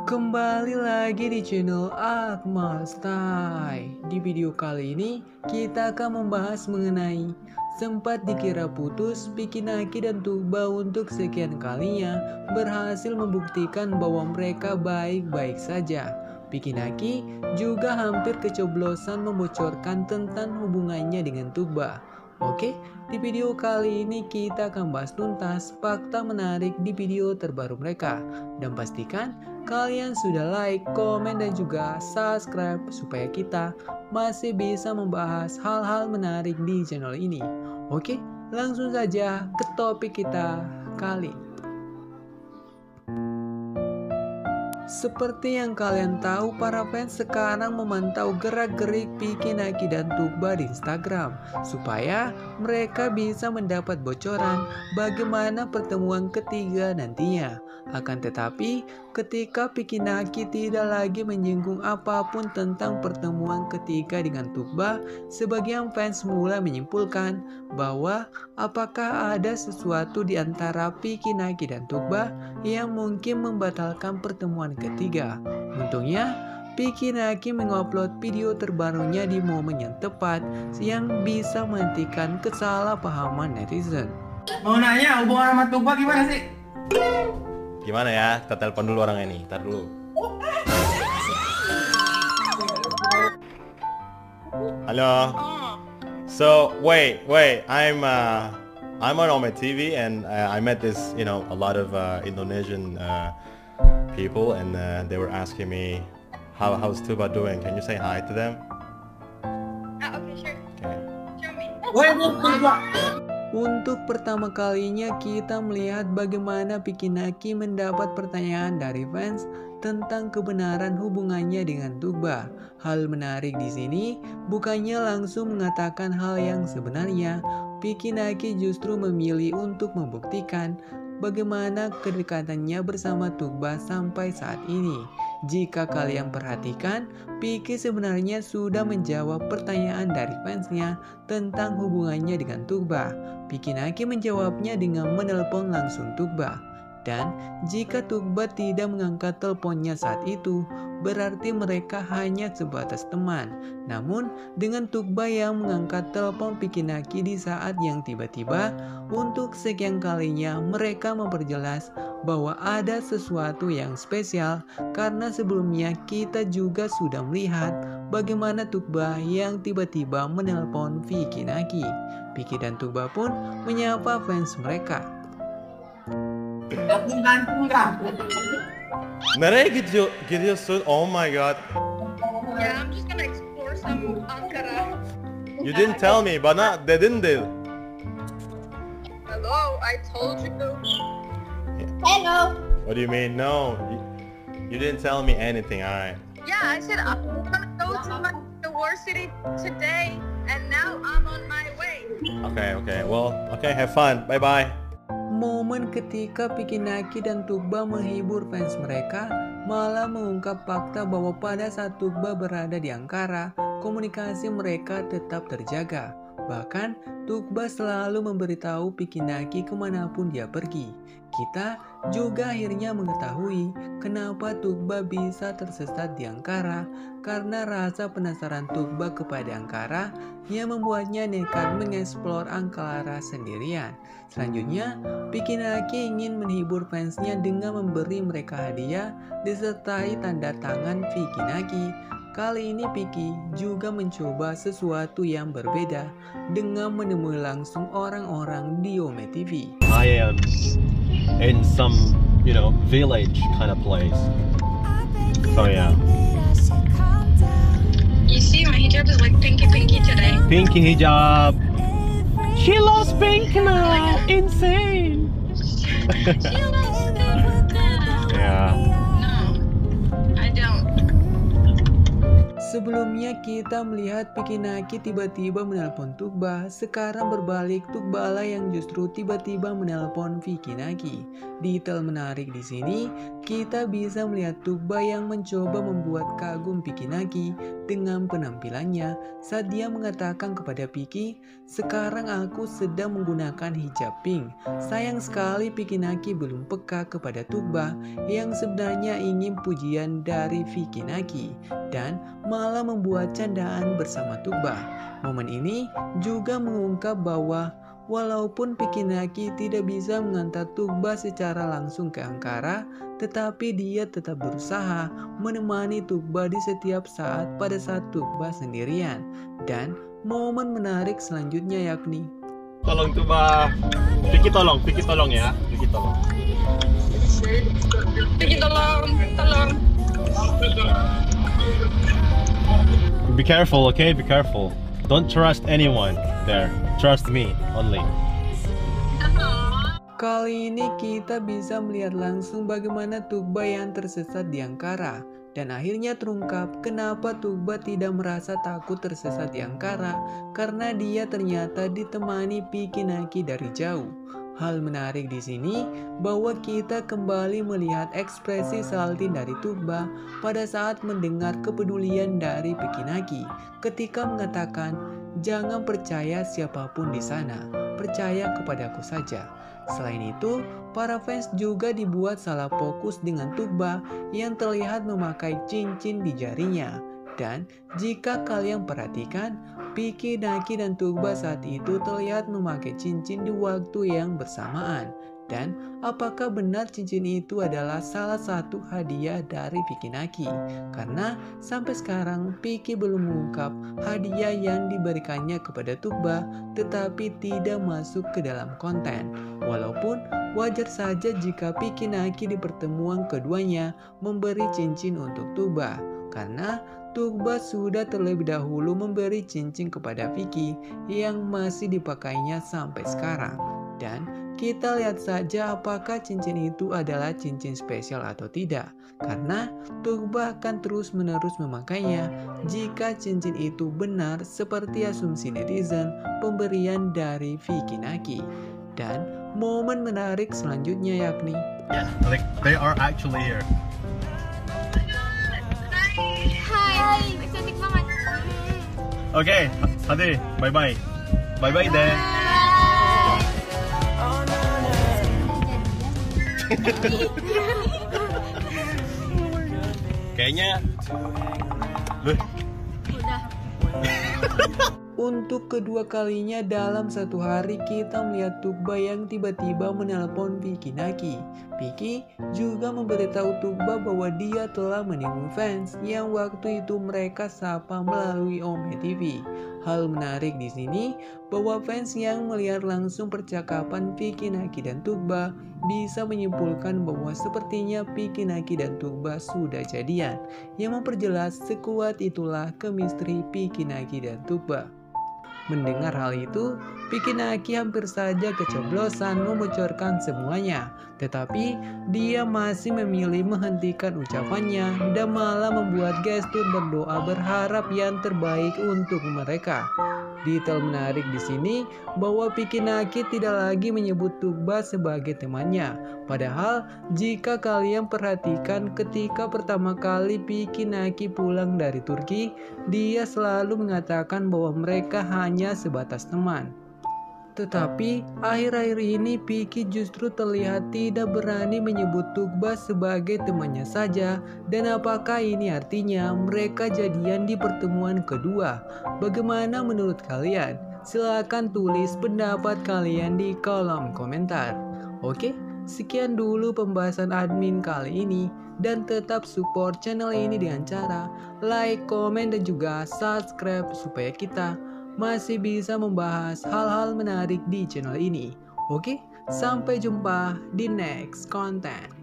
Kembali lagi di channel Akmal Style. Di video kali ini kita akan membahas mengenai sempat dikira putus, Vicky Naki dan Tuba untuk sekian kalinya berhasil membuktikan bahwa mereka baik-baik saja. Vicky Naki juga hampir kecoblosan membocorkan tentang hubungannya dengan Tuba. Oke, di video kali ini kita akan bahas tuntas fakta menarik di video terbaru mereka. Dan pastikan kalian sudah like, komen, dan juga subscribe supaya kita masih bisa membahas hal-hal menarik di channel ini. Oke, langsung saja ke topik kita kali ini. Seperti yang kalian tahu, para fans sekarang memantau gerak-gerik Vicky Naki dan Tuba di Instagram supaya mereka bisa mendapat bocoran bagaimana pertemuan ketiga nantinya. Akan tetapi, ketika Vicky Naki tidak lagi menyinggung apapun tentang pertemuan ketiga dengan Tuba, sebagian fans mulai menyimpulkan bahwa apakah ada sesuatu di antara Vicky Naki dan Tuba yang mungkin membatalkan pertemuan ketiga. Untungnya, Vicky Naki mengupload video terbarunya di momen yang tepat yang bisa menghentikan kesalahpahaman netizen. Mau nanya hubungan sama Tuba gimana sih? Gimana ya? Kita telepon dulu orang ini. Ntar dulu. Halo. So wait. I'm on Ome TV and I met this, a lot of Indonesian people, and they were asking me how's Tuba doing. Can you say hi to them? Okay, sure. Okay. Show me. Untuk pertama kalinya kita melihat bagaimana Vicky Naki mendapat pertanyaan dari fans tentang kebenaran hubungannya dengan Tuba. Hal menarik di sini bukannya langsung mengatakan hal yang sebenarnya. Vicky Naki justru memilih untuk membuktikan bagaimana kedekatannya bersama Tuba sampai saat ini. Jika kalian perhatikan, Vicky sebenarnya sudah menjawab pertanyaan dari fansnya tentang hubungannya dengan Tuba. Vicky Naki menjawabnya dengan menelpon langsung Tuba. Dan jika Tuba tidak mengangkat teleponnya saat itu, berarti mereka hanya sebatas teman. Namun, dengan Tuba yang mengangkat telepon Vicky Naki di saat yang tiba-tiba, untuk sekian kalinya mereka memperjelas bahwa ada sesuatu yang spesial karena sebelumnya kita juga sudah melihat bagaimana Tuba yang tiba-tiba menelpon Vicky Naki. Vicky dan Tuba pun menyapa fans mereka. Nereye gidiyorsun? Oh my god. Yeah, I'm just gonna explore some Ankara. You didn't tell me. Bana dedin de. Hello, I told you. Hello. What do you mean? No. You didn't tell me anything, alright. Yeah, I said I'm gonna go to my university today, and now I'm on my way. Okay. Well, okay, have fun. Bye-bye. Momen ketika Vicky Naki dan Tuba menghibur fans mereka malah mengungkap fakta bahwa pada saat Tuba berada di Ankara, komunikasi mereka tetap terjaga. Bahkan, Tuba selalu memberitahu Vicky Naki kemanapun dia pergi. Kita juga akhirnya mengetahui kenapa Tuba bisa tersesat di Ankara, karena rasa penasaran Tuba kepada Ankara yang membuatnya nekat mengeksplor Ankara sendirian. Selanjutnya, Vicky Naki ingin menghibur fansnya dengan memberi mereka hadiah disertai tanda tangan Vicky Naki. Kali ini Vicky juga mencoba sesuatu yang berbeda dengan menemui langsung orang-orang di Ome TV. I am in some, village kind of place. So yeah. You see, my hijab is like pinky today. Pinky hijab. She loves pink now. Insane. She loves pink now. Yeah. No, I don't. Sebelumnya kita melihat Vicky Naki tiba-tiba menelpon Tugba, sekarang berbalik Tugba lah yang justru tiba-tiba menelpon Vicky Naki. Detail menarik di sini, kita bisa melihat Tugba yang mencoba membuat kagum Vicky Naki dengan penampilannya saat dia mengatakan kepada Vicky, "Sekarang aku sedang menggunakan hijab pink." Sayang sekali Vicky Naki belum peka kepada Tugba yang sebenarnya ingin pujian dari Vicky Naki dan malah membuat candaan bersama Tugba. Momen ini juga mengungkap bahwa walaupun Vicky Naki tidak bisa mengantar Tugba secara langsung ke Ankara, tetapi dia tetap berusaha menemani Tugba di setiap saat pada saat Tugba sendirian. Dan momen menarik selanjutnya yakni Tolong Tugba. Vicky tolong ya. Vicky tolong. Tolong. Be careful, okay? Be careful. Don't trust anyone there. Trust me only. Kali ini kita bisa melihat langsung bagaimana Tugba yang tersesat di Ankara. Dan akhirnya terungkap kenapa Tugba tidak merasa takut tersesat di Ankara, karena dia ternyata ditemani Vicky Naki dari jauh. Hal menarik di sini bahwa kita kembali melihat ekspresi salty dari Tugba pada saat mendengar kepedulian dari Vicky Naki ketika mengatakan, "Jangan percaya siapapun di sana, percaya kepadaku saja." Selain itu, para fans juga dibuat salah fokus dengan Tugba yang terlihat memakai cincin di jarinya. Dan jika kalian perhatikan, Vicky Naki dan Tugba saat itu terlihat memakai cincin di waktu yang bersamaan. Dan apakah benar cincin itu adalah salah satu hadiah dari Vicky Naki? Karena sampai sekarang Vicky belum mengungkap hadiah yang diberikannya kepada Tugba, tetapi tidak masuk ke dalam konten. Walaupun wajar saja jika Vicky Naki di pertemuan keduanya memberi cincin untuk Tugba, karena Tugba sudah terlebih dahulu memberi cincin kepada Vicky yang masih dipakainya sampai sekarang. Dan kita lihat saja apakah cincin itu adalah cincin spesial atau tidak, karena Tugba akan terus-menerus memakainya jika cincin itu benar seperti asumsi netizen pemberian dari Vicky Naki. Dan momen menarik selanjutnya yakni Like they are actually here. Hai, cantik banget. Okay, Hadi, bye-bye. Bye-bye deh. Kayaknya Untuk kedua kalinya dalam satu hari kita melihat Tugba yang tiba-tiba menelpon Vicky Naki. Vicky juga memberitahu Tugba bahwa dia telah menipu fans yang waktu itu mereka sapa melalui Ome TV. Hal menarik di sini bahwa fans yang melihat langsung percakapan Vicky Naki dan Tugba bisa menyimpulkan bahwa sepertinya Vicky Naki dan Tugba sudah jadian, yang memperjelas sekuat itulah chemistry Vicky Naki dan Tugba. Mendengar hal itu, Vicky Naki hampir saja kecoblosan membocorkan semuanya. Tetapi dia masih memilih menghentikan ucapannya dan malah membuat gestur berdoa berharap yang terbaik untuk mereka. Detail menarik di sini bahwa Vicky Naki tidak lagi menyebut Tugba sebagai temannya. Padahal jika kalian perhatikan ketika pertama kali Vicky Naki pulang dari Turki, dia selalu mengatakan bahwa mereka hanya sebatas teman. Tetapi akhir-akhir ini Vicky justru terlihat tidak berani menyebut Tugba sebagai temannya saja. Dan apakah ini artinya mereka jadian di pertemuan kedua? Bagaimana menurut kalian? Silahkan tulis pendapat kalian di kolom komentar. Oke, sekian dulu pembahasan admin kali ini. Dan tetap support channel ini dengan cara like, komen, dan juga subscribe supaya kita masih bisa membahas hal-hal menarik di channel ini. Oke, sampai jumpa di next konten.